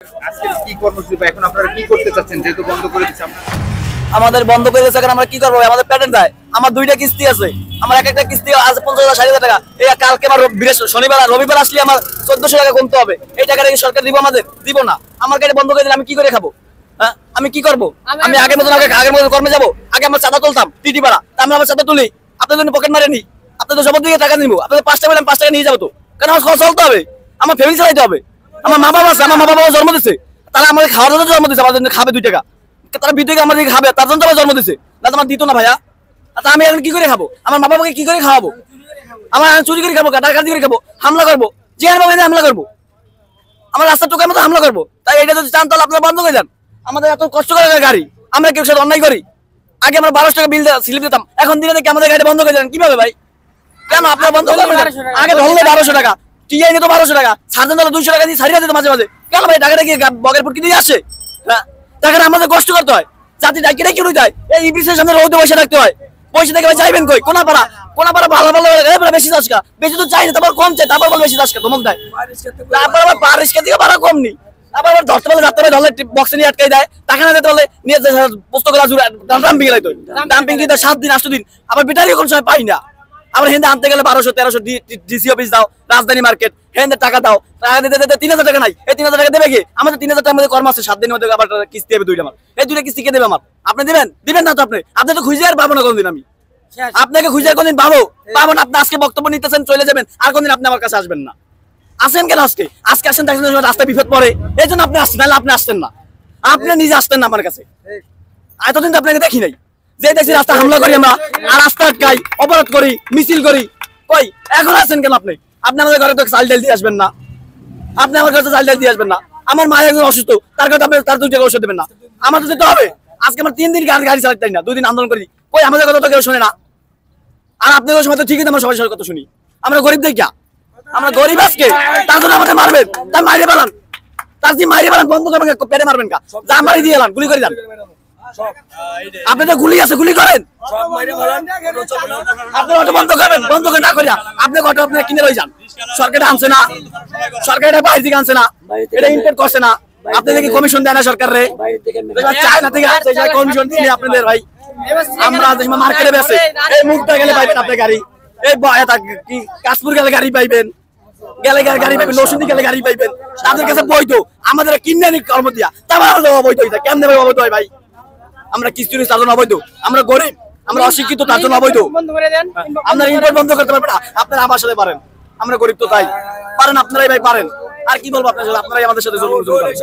আজকে কি কর্মসূচি বা এখন আপনারা কি করতে চাচ্ছেন যেহেতু বন্ধ করে দিচ্ছেন? আমাদের বন্ধ করে দিয়েছে, আমরা কি করবো? আমাদের প্যাটেন্ট দেয়, আমার দুইটা কিস্তি আছে, আমার একটা কিস্তি আছে 50,000 60,000 টাকা। এই কালকে আমার শনিবার রবিবার আসলে আমার 1400 টাকা কমতে হবে। এই টাকাটা কি সরকার দিব? আমাদের দিব না। আমার গাড়ি বন্ধ করে দিলে আমি কি করে খাবো? হ্যাঁ, আমি কি করবো? আমি আগের মতো কর্মে যাবো? আগে আমার চাঁদা তুলতাম টিটি ভাড়া, আমরা আমার চাঁদা তুলি, আপনাদের জন্য পকেট মারেনি, আপনাদের সবার দিকে টাকা নিবো, আপনাদের 5 টাকা বললাম 5 টাকা নিয়ে যাবো তো, কারণ আমার খরচ চলতে হবে, আমার ফ্যামিলি চালাইতে হবে। আমার মা বাবা আছে, আমার মা বাবা জন্ম দিচ্ছে, তারা আমাদের খাওয়ার জন্য জন্ম দিচ্ছে, আমাদের জন্য খাবে 2 টাকা, তারা বিদ্যুৎ আমাদের খাবে, তার জন্য আমার জন্ম দিচ্ছে না, তোমার দিত না ভাইয়া। তা আমি এখন কি করে খাবো? আমার মা বাবাকে কি করে খাওয়াবো? আমার চুরি করে খাবো, ডাকাতি করে খাবো, হামলা করবো, যে হামলা করবো, আমার রাস্তার টোকার মতো হামলা করবো। তাই এটা যদি চান তাহলে আপনারা বন্ধ করে দেন। আমাদের এত কষ্ট করে গাড়ি, আমরা কেউ সাথে অন্যায় করি? আগে আমরা 1200 টাকা বিল স্লিপ দিতাম, এখন দিনে দেখি আমাদের গাড়ি বন্ধ করে দেন কিভাবে ভাই? কেন আপনারা বন্ধ করবেন? আগে ধরলে 1200 টাকা, টিআই নিত 1200 টাকা, সার্জন দল 200 টাকা দিয়ে ছাড়িয়ে দিত মাঝে মাঝে। কেন ভাই টাকাটা কি বগের ফুটকি দিয়ে আসে? টাকাটা আমাদের কষ্ট করতে হয়, জাতি ডাকি ডাকি উঠে যায়, এই ইব্রিসের সামনে রোদে বসে রাখতে হয়। পয়সা থেকে ভাই চাইবেন কই? কোনাপাড়া ভালো ভালো বেশি চাষকা, বেশি তো চাই না, তারপর কম চাই, তারপর বেশি চাষকা ধমক দেয়, তারপর আবার পারিশকে থেকে ভাড়া কম নি, আবার ধরতে পারলে যাতে ধরলে বক্সে নিয়ে আটকাই দেয়, টাকা না দিতে পারলে নিয়ে পুস্তকরা ডাম্পিং লাইতো, ডাম্পিং কিন্তু 7 দিন 8 দিন, আবার ব্যাটারি কোন সময় পাই না। আবার হেন্দে আনতে গেলে 1200-1300 ডিসি অফিস দাও, রাজধানী মার্কেট, হেন্দে টাকা দাও, টাকা দিতে 3000 টাকা নাই, এই 3000 টাকা দেবে কি? আমাদের 3000 টাকার মধ্যে কর্ম আছে, 7 দিনের মধ্যে আবার কিস্তি হবে 2টা, আমার এই 2টা কিস্তি কে দেবে? আমার আপনি দিবেন না তো? আপনি তো খুঁজে আর পাবো না কোনদিন, আমি আপনাকে খুঁজে আর কোনদিন পাবো না। আপনি আজকে বক্তব্য নিতেছেন, চলে যাবেন, আর কোনদিন আপনি আমার কাছে আসবেন না। আসেন কেন? আজকে আসেন, দেখেন রাস্তায় বিপদ পড়ে, এই জন্য আপনি আসছেন, নাহলে আপনি আসতেন না, আপনি নিজে আসতেন না আমার কাছে। এতদিন তো আপনাকে দেখি নাই, যে দেখছি রাস্তা হামলা করি আমরা, আর রাস্তা আটকাই, অবরোধ করি, মিছিল করি, কই এখন আসেন কেন? আপনি আমাদের ঘরে তো চাল ডাল দিয়ে আসবেন না, আপনি আমার কাছে চাল ডাল দিয়ে আসবেন না। আমার মা একজন অসুস্থ, তার কাছে আপনি তার 2 টাকা ওষুধ দেবেন না, আমার তো যেতে হবে। আজকে আমার 3 দিন গাড়ি চালাতে না, 2 দিন আন্দোলন করি, কই আমাদের কথা তো কেউ শুনে না। আর আপনাদের সময় তো ঠিকই, আমরা সবাই সবার কথা শুনি, আমরা গরিব দেখিয়া, আমরা গরিব আজকে, তার জন্য আমাদের মারবেন, তার মাইরে পালান, তার যে মাইরে পালান, বন্ধ করবেন, পেটে মারবেন কা, যা মারি দিয়ে এলান, গুলি করে দেন। আপনাদের গুলি আছে, গুলি করেন, আপনি অটো বন্ধ করবেন, বন্ধ করে না করিয়া আপনি অটো আপনি কিনে লই যান। সরকার আনছে না, সরকার এটা বাইরে থেকে আনছে না, এটা ইম্পোর্ট করছে না, আপনাদের কি কমিশন দেয় না সরকার রে? চায়না থেকে কমিশন দিলে আপনাদের ভাই, আমরা মার্কেটে বেছে এই মুখটা গেলে পাইবেন আপনি গাড়ি, এই কি কাশপুর গেলে গাড়ি পাইবেন, গাড়ি পাইবেন, লসুন্দি গেলে গাড়ি পাইবেন, তাদের কাছে বৈধ, আমাদের কিনে নি কর্ম দিয়া, তারপর অবৈধ হইতা কেমনে ভাই? অবৈধ হয় ভাই, আমরা কিস্তি তার জন্য অবৈধ, আমরা গরিব, আমরা অশিক্ষিত, তার জন্য অবৈধ। আপনারা ইম্পোর্ট বন্ধ করতে পারবেন না, আপনারা আমার সাথে পারেন, আমরা গরিব তো তাই পারেন, আপনারাই ভাই পারেন। আর কি বলবো আপনার সাথে? আপনারাই আমাদের সাথে জুলুম করেন।